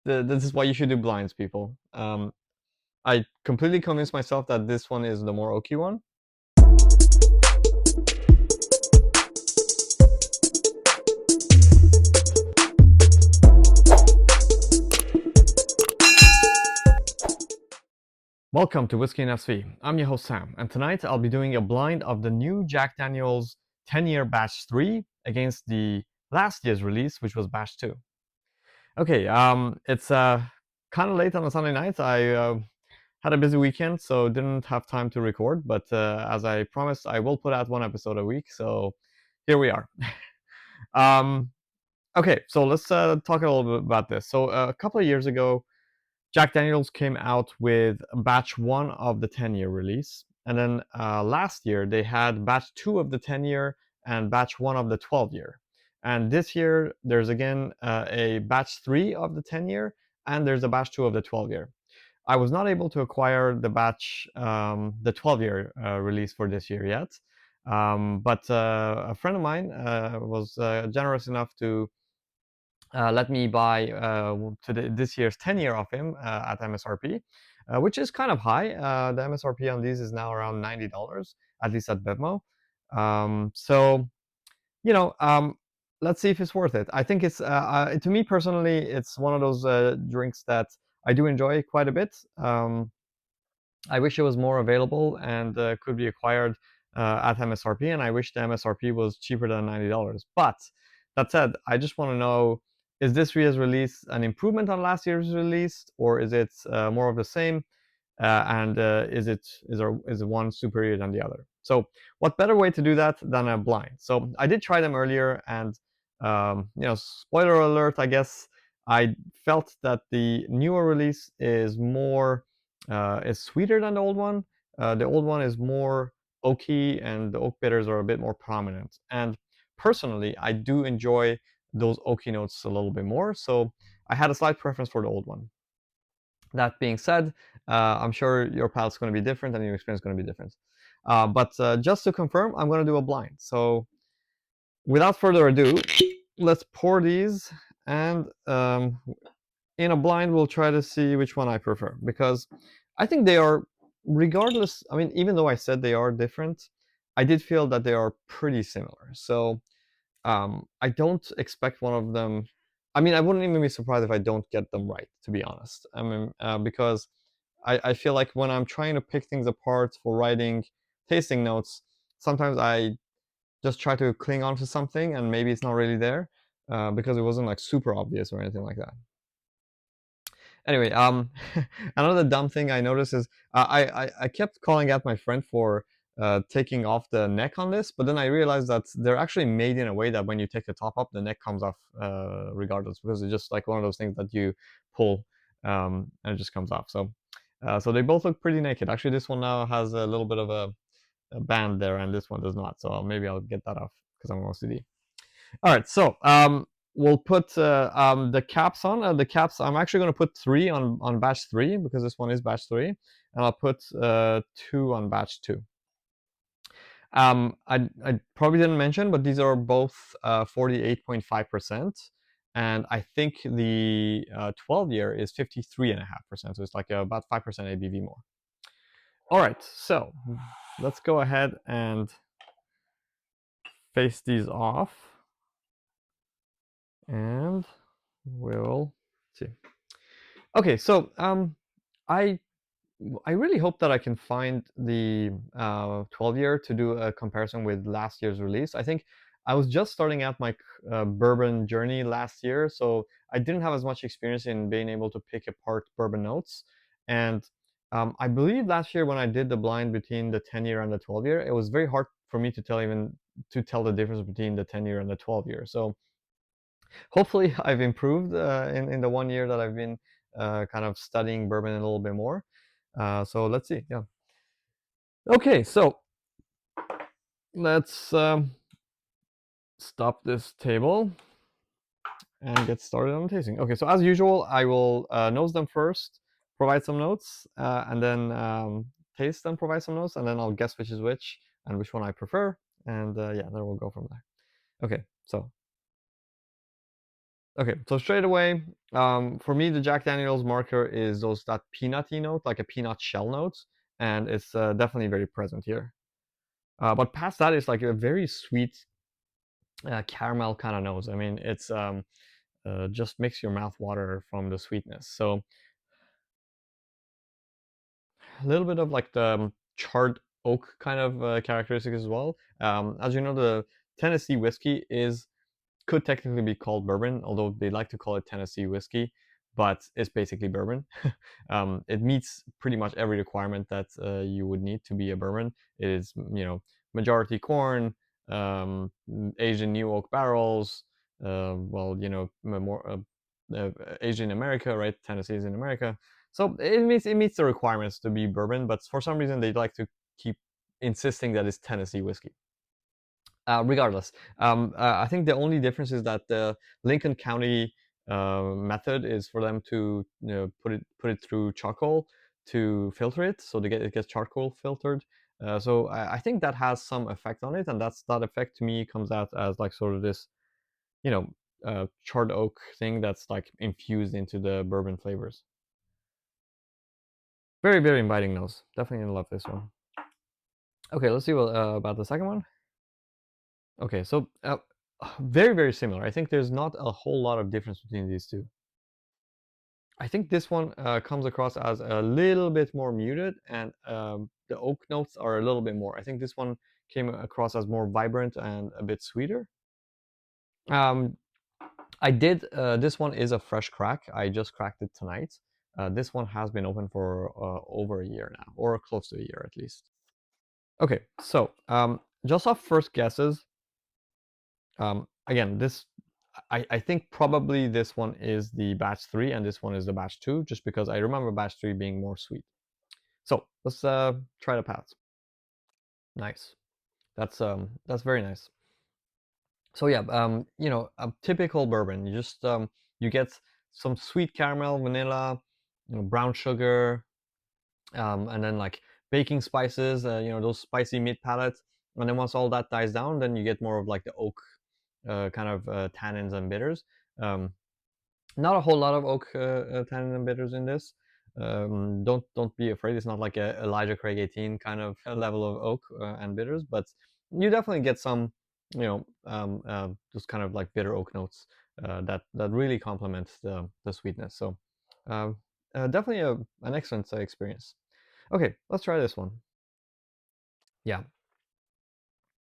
this is why you should do blinds, people. I completely convinced myself that this one is the more oaky one. Welcome to Whiskey and SV. I'm your host Sam, and tonight I'll be doing a blind of the new Jack Daniel's 10-year Batch 3 against the last year's release, which was Batch 2. Okay, it's kind of late on a Sunday night. I had a busy weekend, so didn't have time to record, but as I promised, I will put out one episode a week, so here we are. um, okay, so let's talk a little bit about this. So a couple of years ago, Jack Daniels came out with batch 1 of the 10-year release, and then last year they had batch 2 of the 10-year and batch 1 of the 12-year. And this year there's again a batch 3 of the 10-year, and there's a batch 2 of the 12-year. I was not able to acquire the 12-year release for this year yet, but a friend of mine was generous enough to let me buy this year's 10-year off him at MSRP, which is kind of high. The MSRP on these is now around $90, at least at Bevmo. So, you know, let's see if it's worth it. I think it's, to me personally, it's one of those drinks that I do enjoy quite a bit. I wish it was more available and could be acquired at MSRP, and I wish the MSRP was cheaper than $90. But that said, I just want to know, is this year's release an improvement on last year's release, or is it more of the same? And is one superior than the other? So what better way to do that than a blind? So I did try them earlier, and spoiler alert, I guess I felt that the newer release is sweeter than the old one. The old one is more oaky, and the oak bitters are a bit more prominent. And personally, I do enjoy those oaky notes a little bit more, so I had a slight preference for the old one. That being said, I'm sure your palate's going to be different and your experience is going to be different. But just to confirm, I'm going to do a blind. So without further ado, let's pour these, and in a blind, we'll try to see which one I prefer, because I think they are, regardless, I mean, even though I said they are different, I did feel that they are pretty similar. So I don't expect one of them. I mean, I wouldn't even be surprised if I don't get them right, to be honest. I mean, because I feel like when I'm trying to pick things apart for writing tasting notes, sometimes I just try to cling on to something and maybe it's not really there because it wasn't like super obvious or anything like that. Anyway, another dumb thing I noticed is I kept calling out my friend for taking off the neck on this, but then I realized that they're actually made in a way that when you take the top up, the neck comes off regardless, because it's just like one of those things that you pull and it just comes off. So they both look pretty naked. Actually, this one now has a little bit of a band there, and this one does not. So maybe I'll get that off because I'm OCD. All right, so we'll put the caps on. The caps, I'm actually going to put 3 on batch 3 because this one is batch 3, and I'll put 2 on batch 2. I probably didn't mention, but these are both 48.5%, and I think the 12-year is 53.5%, so it's like about 5% ABV more. All right, so let's go ahead and face these off, and we'll see. Okay, so I really hope that I can find the 12-year to do a comparison with last year's release. I think I was just starting out my bourbon journey last year, so I didn't have as much experience in being able to pick apart bourbon notes. And I believe last year when I did the blind between the 10-year and the 12-year, it was very hard for me to tell the difference between the 10-year and the 12-year. So hopefully I've improved in the 1 year that I've been kind of studying bourbon a little bit more. So let's see. Yeah. Okay, so let's stop this table and get started on the tasting. Okay, so as usual, I will nose them first, provide some notes, and then taste and provide some notes, and then I'll guess which is which and which one I prefer, and yeah, then we'll go from there. Okay, so Okay, so straight away, for me, the Jack Daniel's marker is that peanutty note, like a peanut shell note, and it's definitely very present here. But past that, it's like a very sweet caramel kind of nose. I mean, it's just makes your mouth water from the sweetness. So a little bit of like the charred oak kind of characteristics as well. As you know, the Tennessee whiskey could technically be called bourbon, although they like to call it Tennessee whiskey, but it's basically bourbon. It meets pretty much every requirement that you would need to be a bourbon. It is, majority corn, aged in new oak barrels. Well, more aged in America, right? Tennessee is in America, so it meets the requirements to be bourbon. But for some reason, they like to keep insisting that it's Tennessee whiskey. Regardless, I think the only difference is that the Lincoln County method is for them to put it through charcoal to filter it, so it gets charcoal filtered. So I think that has some effect on it, and that effect to me comes out as like sort of this, you know, charred oak thing that's like infused into the bourbon flavors. Very, very inviting nose. Definitely gonna love this one. Okay, let's see what about the second one. Okay, so very, very similar. I think there's not a whole lot of difference between these two. I think this one comes across as a little bit more muted, and the oak notes are a little bit more. I think this one came across as more vibrant and a bit sweeter. Um, this one is a fresh crack. I just cracked it tonight. This one has been open for over a year now, or close to a year at least. Okay, so just off first guesses, again, I think probably this one is the batch 3 and this one is the batch 2, just because I remember batch 3 being more sweet. So let's try the paths. Nice. That's very nice. So yeah, a typical bourbon. You get some sweet caramel, vanilla, brown sugar, and then like baking spices, those spicy mid palates. And then once all that dies down, then you get more of like the oak kind of tannins and bitters. Um, Not a whole lot of oak tannins and bitters in this. Don't be afraid. It's not like a Elijah Craig 18 kind of level of oak and bitters, but you definitely get some, just kind of like bitter oak notes that really complements the sweetness. So definitely an excellent experience. Okay, let's try this one. Yeah,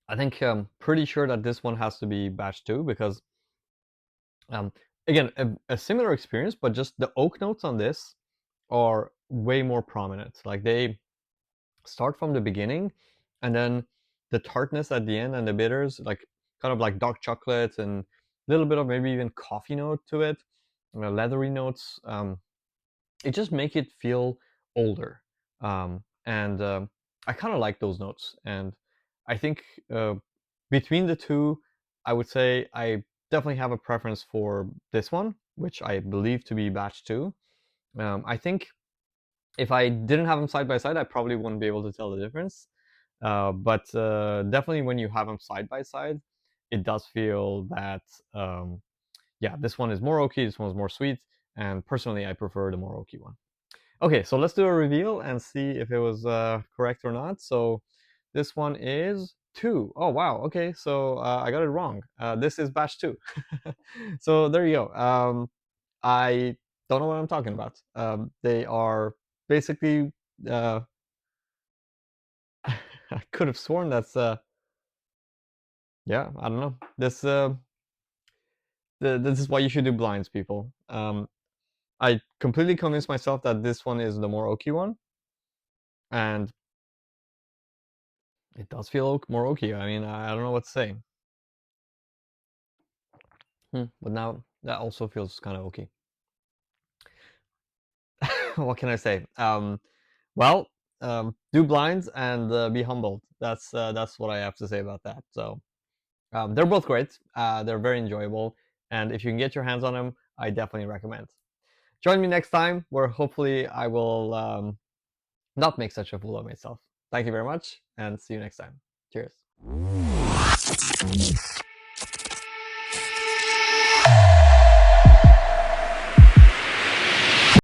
I think pretty sure that this one has to be batch 2 because um, again, a similar experience, but just the oak notes on this are way more prominent. Like they start from the beginning, and then the tartness at the end and the bitters, like kind of like dark chocolate and a little bit of maybe even coffee note to it, leathery notes. It just make it feel older, and I kind of like those notes. And I think between the two, I would say I definitely have a preference for this one, which I believe to be batch 2. I think if I didn't have them side by side, I probably wouldn't be able to tell the difference. But definitely when you have them side by side, it does feel that, yeah, this one is more oaky, this one is more sweet, and personally, I prefer the more oaky one. Okay, so let's do a reveal and see if it was correct or not. So this one is 2. Oh, wow. Okay, so I got it wrong. This is batch 2. So there you go. I don't know what I'm talking about. They are basically. I could have sworn that's. Yeah, I don't know. This is why you should do blinds, people. I completely convinced myself that this one is the more oaky one, and it does feel more oaky. I mean, I don't know what to say. But now that also feels kind of oaky. What can I say? Well, do blinds and be humbled. That's what I have to say about that. So they're both great. They're very enjoyable, and if you can get your hands on them, I definitely recommend. Join me next time, where hopefully I will not make such a fool of myself. Thank you very much, and see you next time. Cheers.